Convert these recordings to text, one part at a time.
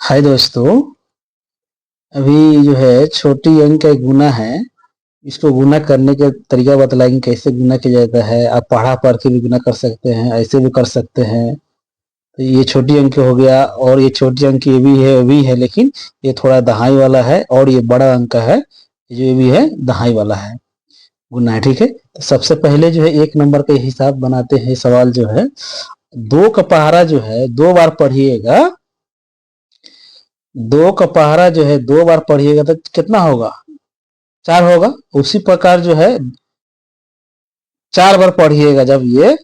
हाय दोस्तों। अभी जो है छोटी अंक का एक गुना है। इसको गुना करने के तरीका बतलाएंगे, कैसे गुना किया जाता है। आप पढ़ा पढ़ के भी गुना कर सकते हैं, ऐसे भी कर सकते हैं। तो ये छोटी अंक हो गया, और ये छोटी अंक ये भी है, वो भी है, लेकिन ये थोड़ा दहाई वाला है, और ये बड़ा अंक है जो ये भी है, दहाई वाला है, गुना है। ठीक है, तो सबसे पहले जो है एक नंबर का हिसाब बनाते हैं। सवाल जो है, दो का पहाड़ा जो है दो बार पढ़िएगा। दो का पहाड़ा जो है दो बार पढ़िएगा तो कितना होगा? 4 होगा। उसी प्रकार जो है 4 बार पढ़िएगा। जब ये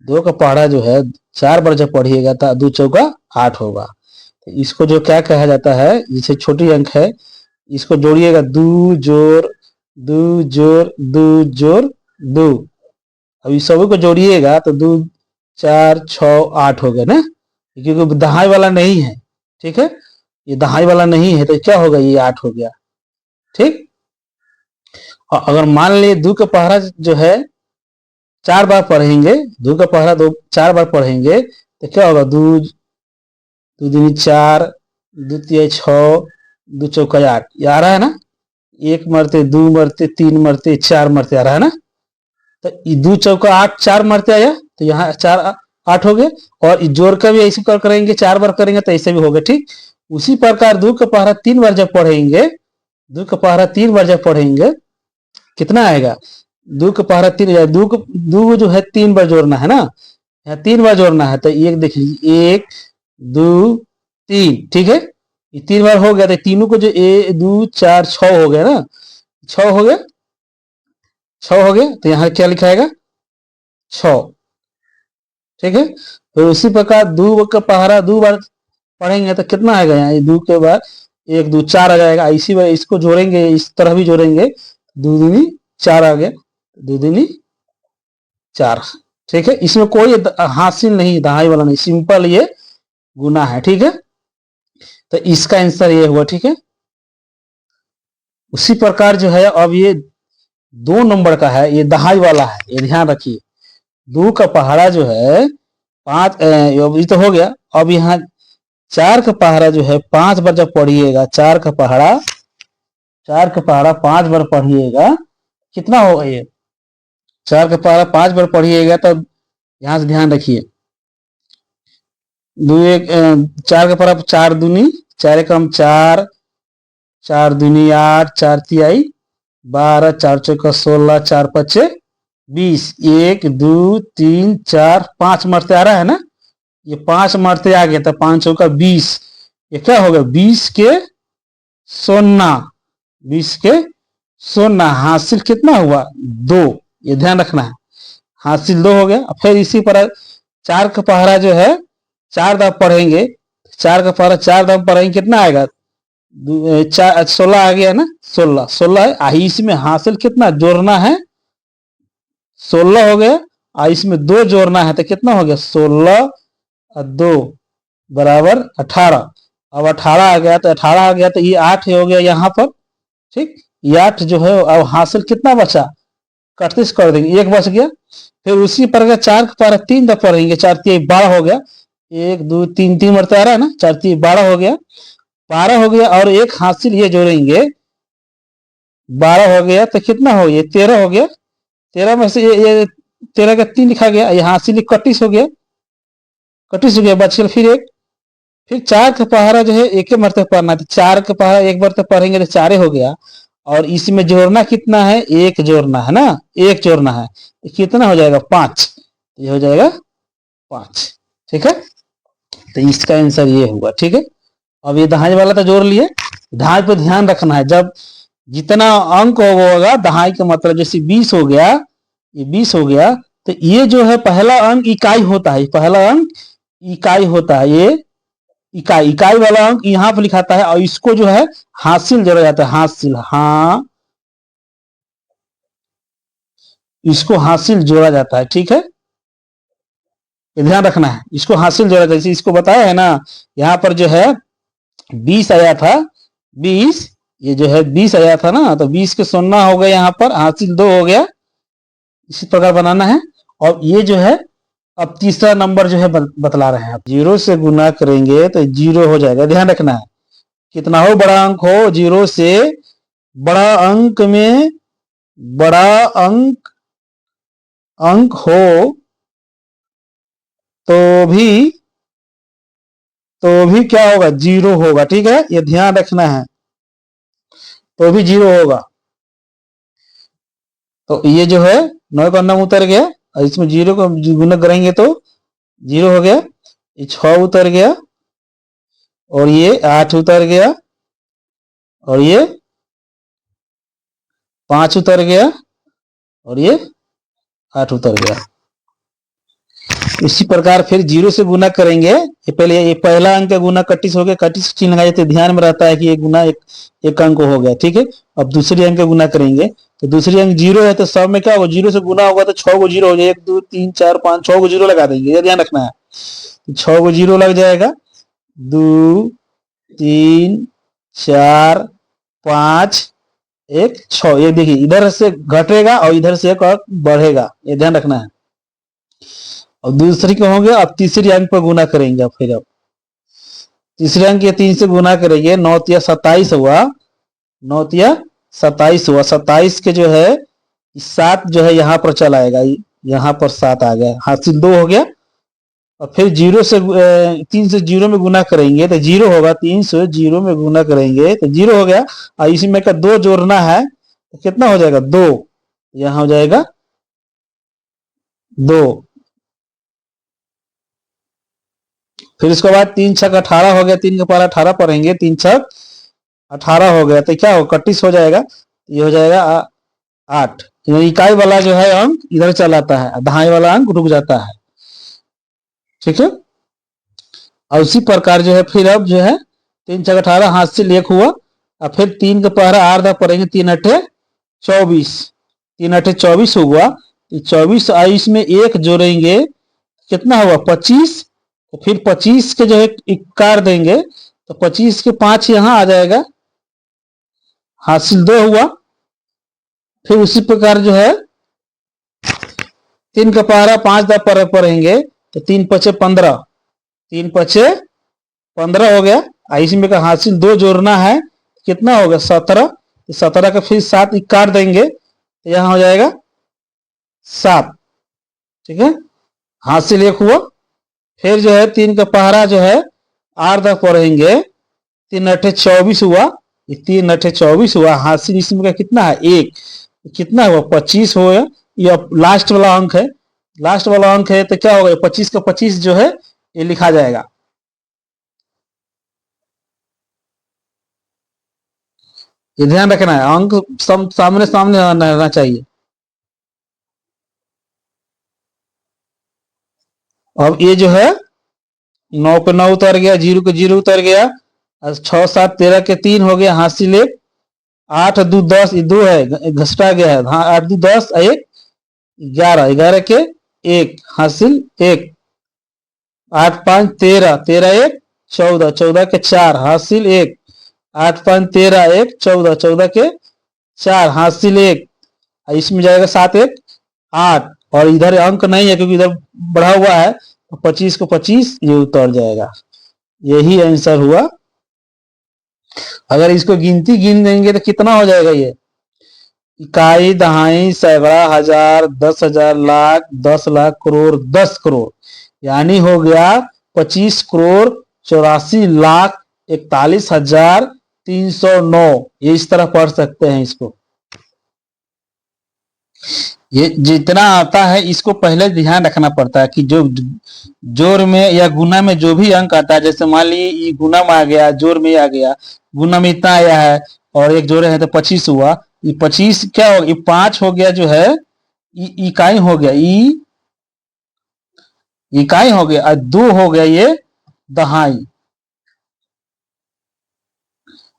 दो का पहाड़ा जो है 4 बार जब पढ़िएगा तो 2 चौका 8 होगा। तो इसको जो क्या कहा जाता है, जैसे छोटी अंक है, इसको जोड़िएगा। दो जोड़ दो जोड़ दो जोड़ दो। अब इस सभी को जोड़िएगा तो 2 4 6 8 हो गया ना, क्योंकि दहाई वाला नहीं है। ठीक है, ये दहाई वाला नहीं है तो क्या होगा, ये 8 हो गया। ठीक। और अगर मान लिए दो का पहरा जो है 4 बार पढ़ेंगे, दो का पहरा 4 बार पढ़ेंगे तो क्या होगा? दो दो दूनी 4, दो तिया 6, दो चौका 8। ये आ रहा है ना? एक मरते, दो मरते, तीन मरते, 4 मरते आ रहा है ना? तो दो चौका 8, 4 मरते आया तो यहाँ 4 8 हो गए। और जोड़ का भी ऐसे करेंगे, 4 बार करेंगे तो ऐसे भी हो गए। ठीक। उसी प्रकार दो का पहरा 3 बार जब पढ़ेंगे, दो का पहरा 3 बार जब पढ़ेंगे कितना आएगा? दो का पहरा 3, दो जो है 3 बार जोड़ना है ना, यहाँ 3 बार जोड़ना है। तो एक देख लीजिए, 1 2 3। ठीक है, ये 3 बार हो गया तो तीनों को जो 1 2 4 6 हो गया ना, 6 हो गया, 6 हो गया। तो यहाँ क्या लिखाएगा? 6। ठीक है, तो उसी प्रकार दो का पहरा 2 बार पढ़ेंगे तो कितना आएगा? यहाँ दो के बाद 1 2 4 आ जाएगा। इसी बार इसको जोड़ेंगे, इस तरह भी जोड़ेंगे, 2 दूनी 4 आ गया, 2 दूनी 4। ठीक है, इसमें कोई हासिल नहीं, दहाई वाला नहीं, सिंपल ये गुना है। ठीक है, तो इसका आंसर ये हुआ। ठीक है, उसी प्रकार जो है अब ये 2 नंबर का है, ये दहाई वाला है, ये ध्यान रखिए। 2 का पहाड़ा जो है 5, ये तो हो गया। अब यहाँ 4 का पहाड़ा जो है 5 बार जब पढ़िएगा, 4 का पहाड़ा 5 बार पढ़िएगा, कितना होगा ये? 4 का पहाड़ा 5 बार पढ़िएगा तो यहां से ध्यान रखिए। 4 का पहाड़ा 4 दूनी 4 कम 4, 4 दूनी 8, 4 तिहाई 12, 4 चौका 16, 4 पचे 20, 1 2 3 4 5 मरते आ रहा है ना, ये 5 मरते आ गया तो 5 चौका 20। ये क्या होगा? 20 के सोना, 20 के सोना। हासिल कितना हुआ? 2। ये ध्यान रखना है, हासिल 2 हो गया। फिर इसी पर 4 का पहरा जो है 4 दाब पढ़ेंगे, 4 का पहरा 4 दाब पढ़ेंगे, कितना आएगा? 16 आ गया ना, 16 है। इसमें हासिल कितना जोड़ना है? 16 हो गया, और इसमें 2 जोड़ना है तो कितना हो गया? 16 और 2 बराबर 18। अब 18 आ गया तो 18 आ गया तो ये 8 हो गया यहाँ पर। ठीक, ये 8 जो है। अब हासिल कितना बचा? 31 कर देंगे, 1 बच गया। फिर उसी प्रकार 4 का पारा 3 दफा पढ़ेंगे, 4 3 12 हो गया, 1 2 3 3 मरता आ रहा है ना, 4 3 12 हो गया, 12 हो गया। और एक हासिल ये जोड़ेंगे, 12 हो गया तो कितना हो गया? 13 हो गया। 13 में से ये 13 का 3 लिखा गया, ये हासिल 31 हो गया, 31 हो गया, बच गया फिर एक। फिर 4 का पहाड़ा जो है एक मरतबा पढ़ना है, तो 4 का पहाड़ा एक मरतबा पढ़ेंगे तो 4 हो गया। और इसमें जोड़ना कितना है? 1 जोड़ना है ना, 1 जोड़ना है, तो कितना हो जाएगा? 5। ये हो जाएगा 5। ठीक है, तो इसका आंसर ये हुआ। ठीक है, अब ये दहाई वाला तो जोड़ लिए। दहाई पे ध्यान रखना है, जब जितना अंक होगा दहाई का मतलब, जैसे 20 हो गया, ये 20 हो गया, तो ये जो है पहला अंक इकाई होता है, पहला अंक इकाई होता है। ये इकाई वाला अंक यहाँ पर लिखाता है, और इसको जो है हासिल जोड़ा जाता है, हासिल। हाँ, इसको हासिल जोड़ा जाता है। ठीक है, ये ध्यान रखना है, इसको हासिल जोड़ा जाता है। इसको बताया है ना, यहाँ पर जो है 20 आया था, 20, ये जो है 20 आया था ना, तो 20 के सोना हो गया, यहाँ पर हासिल 2 हो गया। इसी प्रकार बनाना है। और ये जो है अब तीसरा नंबर जो है बतला रहे हैं, जीरो से गुना करेंगे तो जीरो हो जाएगा। ध्यान रखना है, कितना हो बड़ा अंक हो, जीरो से बड़ा अंक में बड़ा अंक हो तो भी क्या होगा, जीरो होगा। ठीक है, ये ध्यान रखना है, तो भी जीरो होगा। तो ये जो है 9 का 9 उतर गया, और इसमें जीरो को गुना करेंगे तो जीरो हो गया। ये 6 उतर गया, और ये 8 उतर गया, और ये 5 उतर गया, और ये 8 उतर गया। इसी प्रकार फिर जीरो से गुना करेंगे। ये पहले ये पहला अंक का गुना 31 हो गया, 31 चिन्ह लगाए तो ध्यान में रहता है कि ये गुना एक अंक हो गया। ठीक है, अब दूसरी अंक का गुना करेंगे तो दूसरी अंक जीरो है, तो सब में क्या होगा, जीरो से गुना होगा तो 6 को जीरो हो जाएगा, 1 2 3 4 5 6 को जीरो लगा देंगे, ये ध्यान रखना है। तो 6 को जीरो लग जाएगा, 2 3 4 5 1 6। ये देखिए इधर से घटेगा और इधर से एक और बढ़ेगा, ये ध्यान रखना है। और दूसरी क्या होंगे, अब तीसरी अंक पर गुना करेंगे। फिर अब तीसरे अंक ये 3 से गुना करेंगे, 9 तिया 27 हुआ, 9 तिया 27 हुआ। 27 के जो है 7 जो है यहाँ पर चला आएगा, यहाँ पर 7 आ गया, हासिल 2 हो गया। और फिर जीरो से 3 से जीरो में गुना करेंगे तो जीरो होगा, 3 से जीरो में गुना करेंगे तो जीरो हो गया। और इसमें का 2 जोड़ना है तो कितना हो जाएगा, 2, यहाँ हो जाएगा 2। फिर इसके बाद 3 छक 18 हो गया, 3 के पारा 18 पढ़ेंगे, 3 छक 18 हो गया तो क्या हो, 31 हो जाएगा, ये हो जाएगा 8। इकाई वाला जो है अंक इधर चला आता है, दहाई वाला अंक रुक जाता है। ठीक है, और उसी प्रकार जो है फिर अब जो है 3 छक 18 हाथ से लेख हुआ, और फिर 3 का पहरा 8 पढ़ेंगे, 3 अठे 24, 3 अठे 24 हुआ। 24 आई इसमें एक जोड़ेंगे, कितना हुआ 25। तो फिर 25 के जो है इक्कार देंगे तो 25 के 5 यहाँ आ जाएगा, हासिल 2 हुआ। फिर उसी प्रकार जो है 3 का पहरा 5 दा पर पढ़ेंगे तो 3 पचे 15, 3 पचे 15 हो गया। इसमें का हासिल 2 जोड़ना है, कितना होगा 17। 17 का फिर 7 इक्कार देंगे तो यहाँ हो जाएगा 7। ठीक है, हासिल 1 हुआ। फिर जो है 3 का पहरा जो है 8 तक पढ़ेंगे, 3 अठे 24 हुआ, 3 अठे 24 हुआ, हासिल इसमें का कितना है 1, कितना हुआ 25 हो गया। ये लास्ट वाला अंक है, लास्ट वाला अंक है तो क्या होगा, 25 का 25 जो है ये लिखा जाएगा। ये ध्यान रखना है, अंक सामने सामने रहना चाहिए। अब ये जो है 9 पे 9 उतर गया, 0 के 0 उतर गया, 6 7 13 के 3 हो गया, हासिल 1। 8 2 10, ये 2 है घसटा गया है, हाँ 8 2 10, 1 11, 11 के 1 हासिल 1। 8 5 13, 13 1 14, 14 के 4 हासिल 1। 8 5 13 1 14, 14 के 4 हासिल 1। इसमें जाएगा 7 1 8, और इधर अंक नहीं है क्योंकि इधर बढ़ा हुआ है, तो 25 को 25 ये उतर जाएगा। यही आंसर हुआ। अगर इसको गिनती गिन देंगे तो कितना हो जाएगा, ये इकाई दहाई सैकड़ा हजार 10,000 लाख 10 लाख करोड़ 10 करोड़, यानी हो गया 25 करोड़ 84 लाख 41,309। ये इस तरह पढ़ सकते हैं इसको। ये जितना आता है इसको पहले ध्यान रखना पड़ता है कि जो जोड़ में या गुना में जो भी अंक आता है, जैसे मान ली ये गुना में आ गया, जोड़ में आ गया, गुना में इतना आया है और एक जोड़े हैं तो 25 हुआ। ये 25 क्या हो, ये 5 हो गया जो है इकाई हो गया, इकाई हो गया, और 2 हो गया ये दहाई।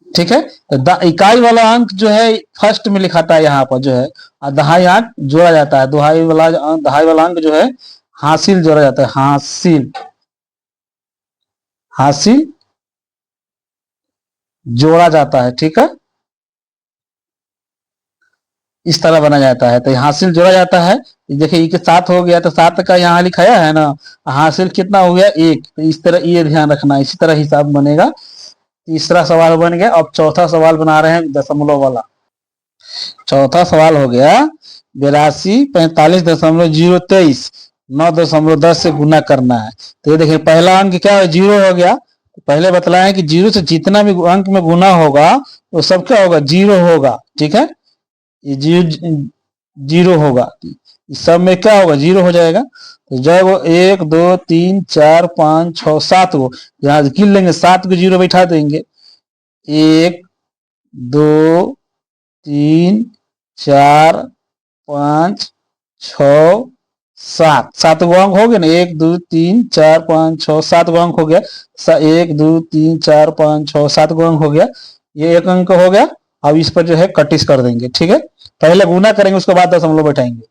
ठीक है, तो इकाई वाला अंक जो है फर्स्ट में लिखाता है यहाँ पर जो है, और दहाई अंक जोड़ा जाता है, दहाई वाला अंक जो है हासिल जोड़ा जाता है, हासिल, हासिल जोड़ा जाता है। ठीक है, इस तरह बना जाता है। तो हासिल जोड़ा जाता है, देखिए ये 7 हो गया, तो 7 का यहाँ लिखाया है ना, हासिल कितना हो गया 1। तो इस तरह ये ध्यान रखना, इसी तरह हिसाब बनेगा। तीसरा सवाल बन गया। अब चौथा सवाल बना रहे हैं दशमलव वाला। चौथा सवाल हो गया 82 45.023 9.10 से गुना करना है। तो ये देखिए पहला अंक क्या है, 0 हो गया। पहले बतलाया कि 0 से जितना भी अंक में गुना होगा वो सब क्या होगा, 0 होगा। ठीक है, ये 0 होगा, इस सब में क्या होगा, 0 हो जाएगा। तो जब वो 1 2 3 4 5 6 7 को यहाँ गिन लेंगे, 7 को 0 बैठा देंगे। 1 2 3 4 5 6 7, 7 गो अंक हो गए ना, 1 2 3 4 5 6 7 गो अंक हो गया। 1 2 3 4 5 6 7 गो अंक हो गया, ये एक अंक हो गया। अब इस पर जो है कटिस कर देंगे। ठीक है, पहले गुना करेंगे, उसके बाद दशमलव बैठाएंगे।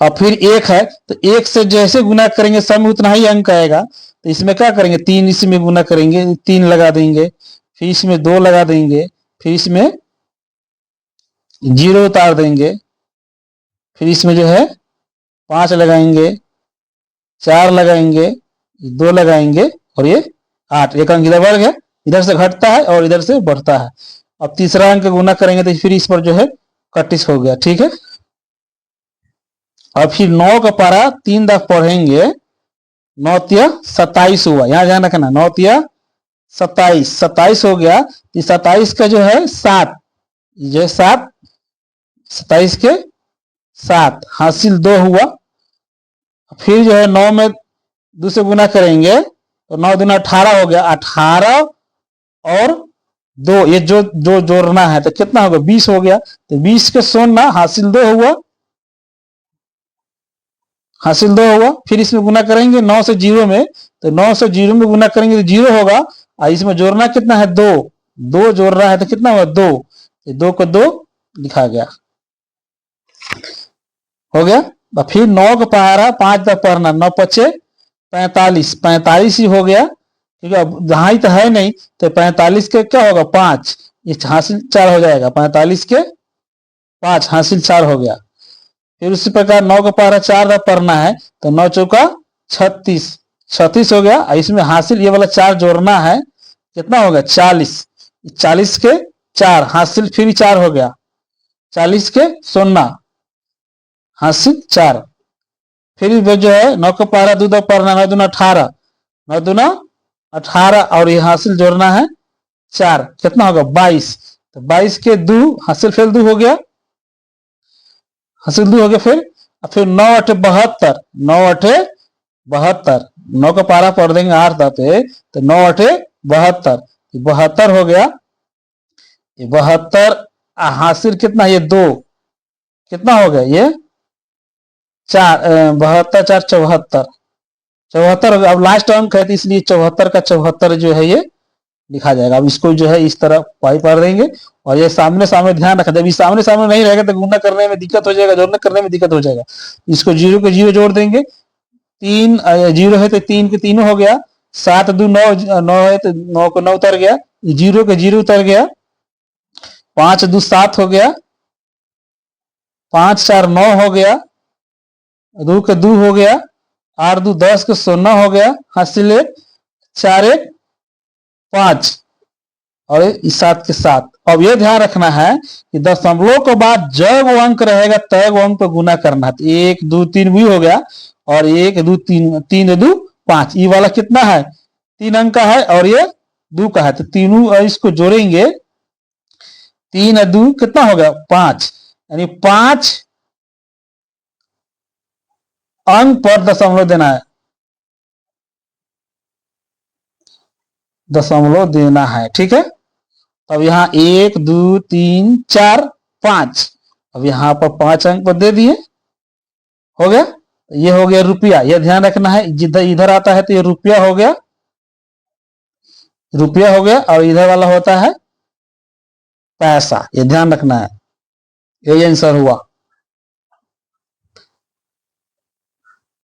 और फिर 1 है, तो 1 से जैसे गुना करेंगे सब में उतना ही अंक आएगा। तो इसमें क्या करेंगे, 3 इसमें गुना करेंगे, 3 लगा देंगे, फिर इसमें 2 लगा देंगे, फिर इसमें 0 उतार देंगे, फिर इसमें जो है 5 लगाएंगे, 4 लगाएंगे, 2 लगाएंगे, और ये 8। एक अंक इधर बढ़ गया, इधर से घटता है और इधर से बढ़ता है। अब तीसरा अंक गुना करेंगे तो फिर इस पर जो है कटिस हो गया। ठीक है, और फिर 9 का पारा 3 दफ पढ़ेंगे, 9 तिया 27 हुआ। यहां ध्यान रखना, 9 तिया 27, 27 हो गया। 27 का जो है 7, जो 7, 27 के 7 हासिल 2 हुआ। फिर जो है 9 में 2 से गुना करेंगे तो 9 दूना 18 हो गया। 18 और 2 ये जो जो जोड़ना है तो कितना होगा, 20 हो गया। तो 20 के 16 हासिल 2 हुआ, हासिल 2 होगा। फिर इसमें गुना करेंगे 9 से 0 में, तो 9 से 0 में गुना करेंगे तो 0 होगा। और इसमें जोड़ना कितना है, 2, 2 जोड़ रहा है तो कितना होगा 2, 2 को 2 लिखा गया, हो गया। फिर 9 का पहाड़ा 5 तक पढ़ना, 9 पचे 45, 45 ही हो गया। ठीक है, अब जहां ही तो है नहीं, तो 45 के क्या होगा 5, ये हासिल 4 हो जाएगा। 45 के 5 हासिल 4 हो गया। फिर उसी प्रकार 9 का पहाड़ा 4 तक पढ़ना है, तो 9 चौका 36, 36 हो गया। इसमें हासिल ये वाला 4 जोड़ना है, कितना होगा 40, 40 के 4 हासिल फिर 4 हो गया। 40 के 16 हासिल 4। फिर जो है 9 का पहाड़ा 2 तक पढ़ना, 9 दूना 18, 9 दूना 18 और ये हासिल जोड़ना है 4, कितना होगा 22। तो 22 के 2 हासिल फिर 2 हो गया, हासिल 2 हो गया। फिर 9 8 72, 9 8 72, 9 का पारा पढ़ देंगे 8 पे, तो 9 8 72, 72 हो गया। ये 72 हासिल कितना, ये 2, कितना हो गया ये 4, 72 4 74, 74 हो गया। अब लास्ट अंक है तो इसलिए 74 का 74 जो है ये लिखा जाएगा। अब इसको जो है इस तरह पाई पढ़ देंगे। और ये सामने सामने ध्यान रखना, जब सामने सामने नहीं रहेगा तो गुना करने में दिक्कत हो जाएगा, जोड़ने करने में दिक्कत हो जाएगा। इसको 0 को 0 जोड़ देंगे, 3 0 है तो 3 के 3 हो गया। 7 2 9, 9 है तो 9 को 9 उतर गया, 0 के 0 उतर गया। 5 2 7 हो गया, 5 4 9 हो गया, 2 के 2 हो गया, 8 2 10 के 16 हो गया, हासिल 4 1 5 और 7 के 7। अब ये ध्यान रखना है कि दशमलव के बाद जय वो अंक रहेगा तय वो अंक पर गुना करना है। तो 1 2 3 भी हो गया, और 1 2 3 3 2 5, ये वाला कितना है 3 अंक का है और ये 2 का है। तो तीनों इसको जोड़ेंगे, 3 2 कितना हो गया 5, यानी 5 अंक पर दशमलव देना है, दशमलव देना है। ठीक है, अब यहाँ 1 2 3 4 5, अब यहाँ पर 5 अंक पर दे दिए, हो गया। ये हो गया रुपया, ये ध्यान रखना है, जिधर इधर आता है तो ये रुपया हो गया, रुपया हो गया, और इधर वाला होता है पैसा, ये ध्यान रखना है। ये आंसर हुआ।